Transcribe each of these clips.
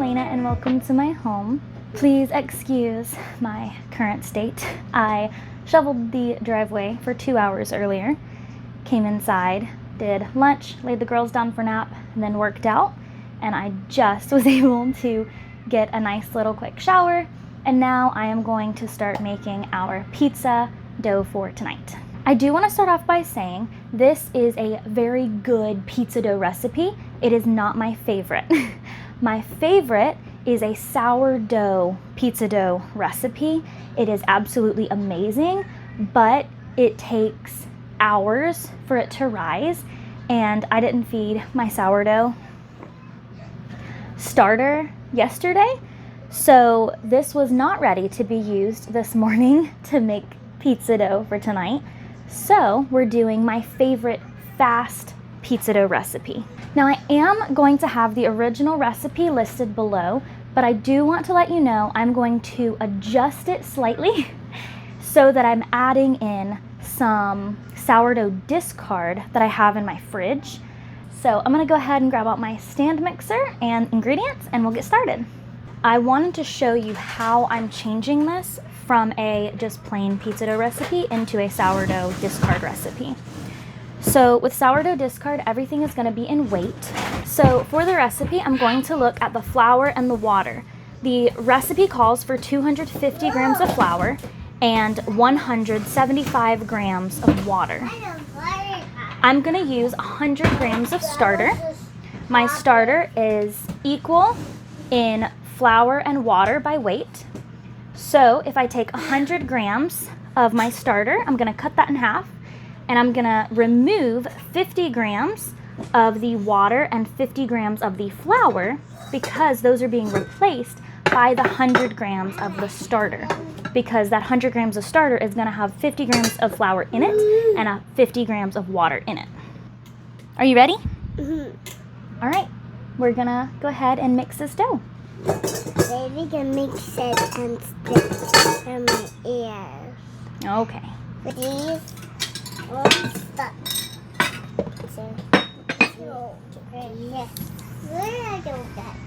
Elena and welcome to my home. Please excuse my current state. I shoveled the driveway for 2 hours earlier, came inside, did lunch, laid the girls down for nap, and then worked out. And I just was able to get a nice little quick shower. And now I am going to start making our pizza dough for tonight. I do want to start off by saying this is a very good pizza dough recipe. It is not my favorite. My favorite is a sourdough pizza dough recipe. It is absolutely amazing, but it takes hours for it to rise, and I didn't feed my sourdough starter yesterday, so this was not ready to be used this morning to make pizza dough for tonight. So we're doing my favorite fast pizza dough recipe. Now I am going to have the original recipe listed below, but I do want to let you know I'm going to adjust it slightly so that I'm adding in some sourdough discard that I have in my fridge. So I'm gonna go ahead and grab out my stand mixer and ingredients and we'll get started. I wanted to show you how I'm changing this from a just plain pizza dough recipe into a sourdough discard recipe. So with sourdough discard, everything is going to be in weight. So for the recipe, I'm going to look at the flour and the water. The recipe calls for 250 grams of flour and 175 grams of water. I'm going to use 100 grams of starter. My starter is equal in flour and water by weight. So if I take 100 grams of my starter, I'm going to cut that in half, and I'm going to remove 50 grams of the water and 50 grams of the flour because those are being replaced by the 100 grams of the starter, because that 100 grams of starter is going to have 50 grams of flour in it and 50 grams of water in it. Are you ready? Mm-hmm. All right, we're going to go ahead and mix this dough. Baby can mix it and stick in my ears. Okay. Please. All stuck.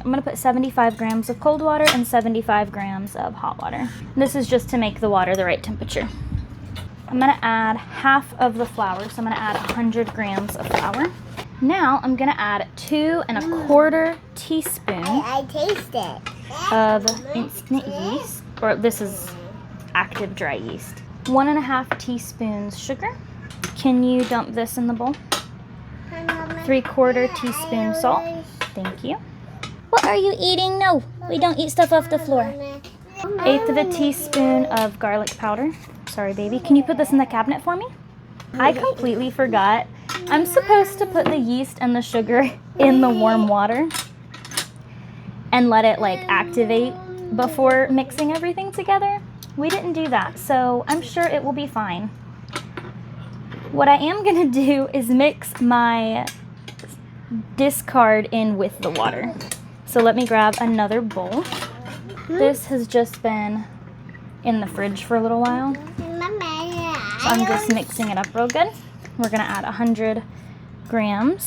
I'm going to put 75 grams of cold water and 75 grams of hot water. This is just to make the water the right temperature. I'm going to add half of the flour, so I'm going to add 100 grams of flour. Now I'm going to add 2 1/4 teaspoons I taste it. of instant yeast, or this is active dry yeast. 1 1/2 teaspoons sugar. Can you dump this in the bowl? 3/4 teaspoon salt. Thank you. What are you eating? No, we don't eat stuff off the floor. 1/8 of a teaspoon of garlic powder. Sorry, baby. Can you put this in the cabinet for me? I completely forgot. I'm supposed to put the yeast and the sugar in the warm water and let it like activate before mixing everything together. We didn't do that, so I'm sure it will be fine. What I am gonna do is mix my discard in with the water. So let me grab another bowl. This has just been in the fridge for a little while, so I'm just mixing it up real good. We're gonna add 100 grams.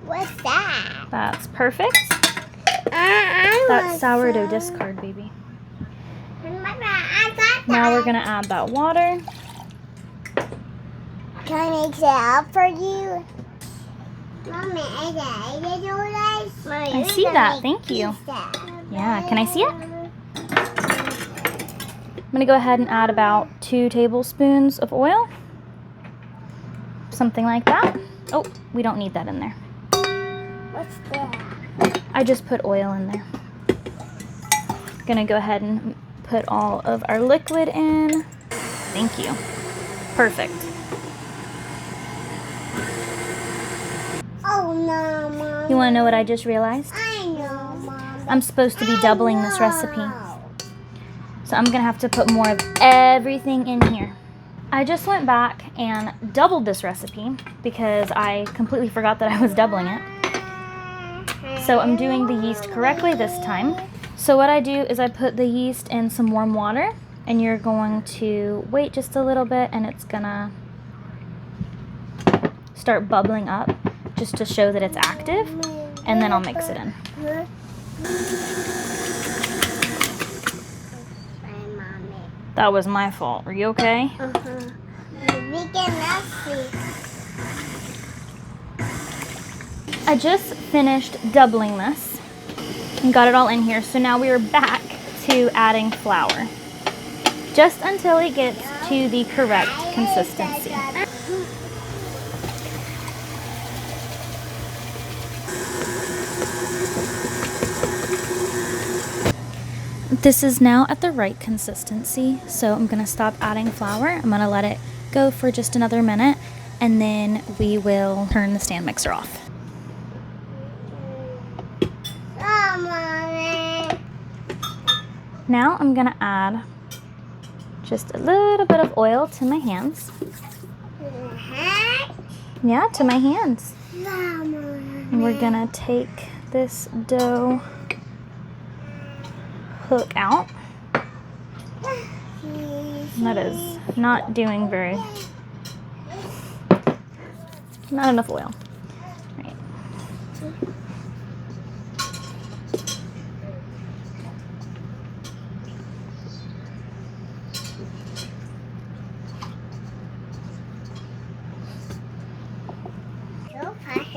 What's that? That's perfect. That's sourdough discard, baby. Now we're gonna add that water. Can I mix it up for you? I see that, thank you. Yeah, can I see it? I'm gonna go ahead and add about 2 tablespoons of oil. Something like that. Oh, we don't need that in there. What's that? I just put oil in there. Gonna go ahead and put all of our liquid in. Thank you. Perfect. Oh no, Mom. You wanna know what I just realized? I know, Mom. I'm supposed to be doubling this recipe. So I'm gonna have to put more of everything in here. I just went back and doubled this recipe because I completely forgot that I was doubling it. So I'm doing the yeast correctly this time. So what I do is I put the yeast in some warm water, and you're going to wait just a little bit and it's gonna start bubbling up just to show that it's active. and then I'll mix it in. That was my fault. Are you okay? I just finished doubling this and got it all in here. So now we are back to adding flour, just until it gets to the correct consistency. This is now at the right consistency, so I'm gonna stop adding flour. I'm gonna let it go for just another minute, and then we will turn the stand mixer off. Now I'm gonna add just a little bit of oil to my hands. Yeah, to my hands. And we're gonna take this dough hook out. That is not doing not enough oil. Right.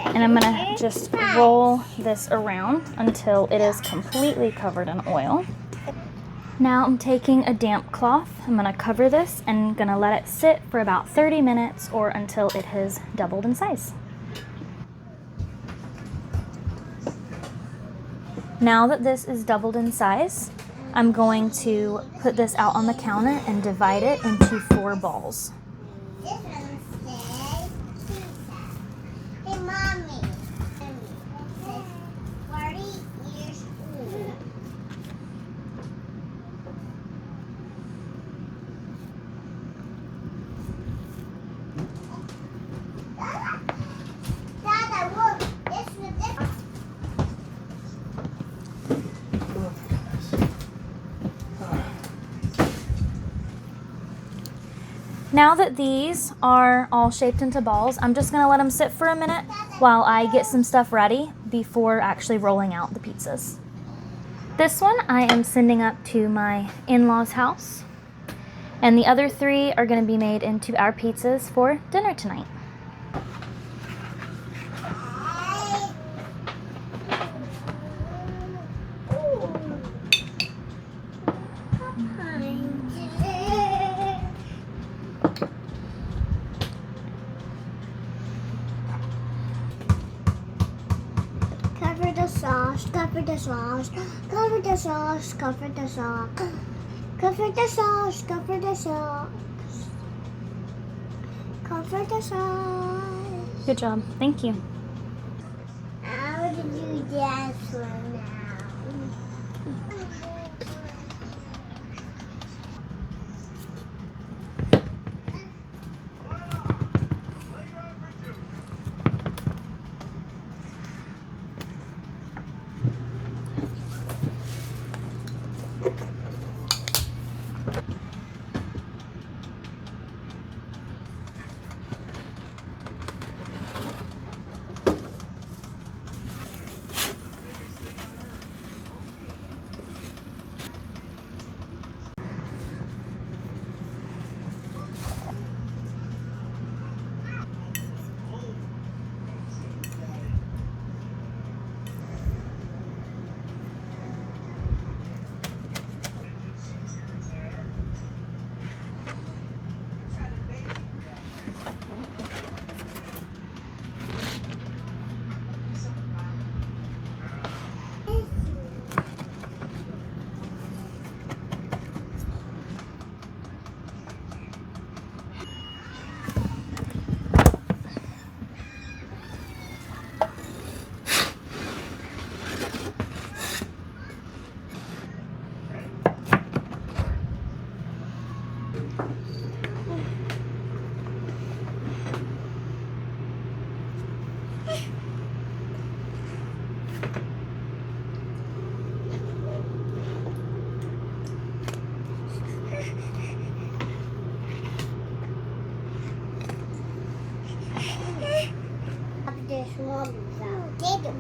And I'm gonna just roll this around until it is completely covered in oil. Now I'm taking a damp cloth. I'm gonna cover this and gonna let it sit for about 30 minutes or until it has doubled in size. Now that this is doubled in size, I'm going to put this out on the counter and divide it into 4 balls. Hey, Mommy. It says 40 years old. Dada, look. This is different. Now that these are all shaped into balls, I'm just gonna let them sit for a minute while I get some stuff ready before actually rolling out the pizzas. This one I am sending up to my in-laws' house, and the other 3 are gonna be made into our pizzas for dinner tonight. Cover the sauce, cover the sauce, cover the sauce, cover the sauce, cover the sauce, cover the sauce, cover the sauce. Good job, thank you. How did you dance one now?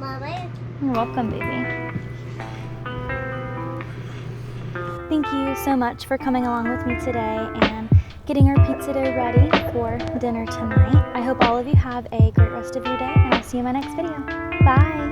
Mommy. You're welcome, baby. Thank you so much for coming along with me today and getting our pizza dough ready for dinner tonight. I hope all of you have a great rest of your day, and I'll see you in my next video. Bye!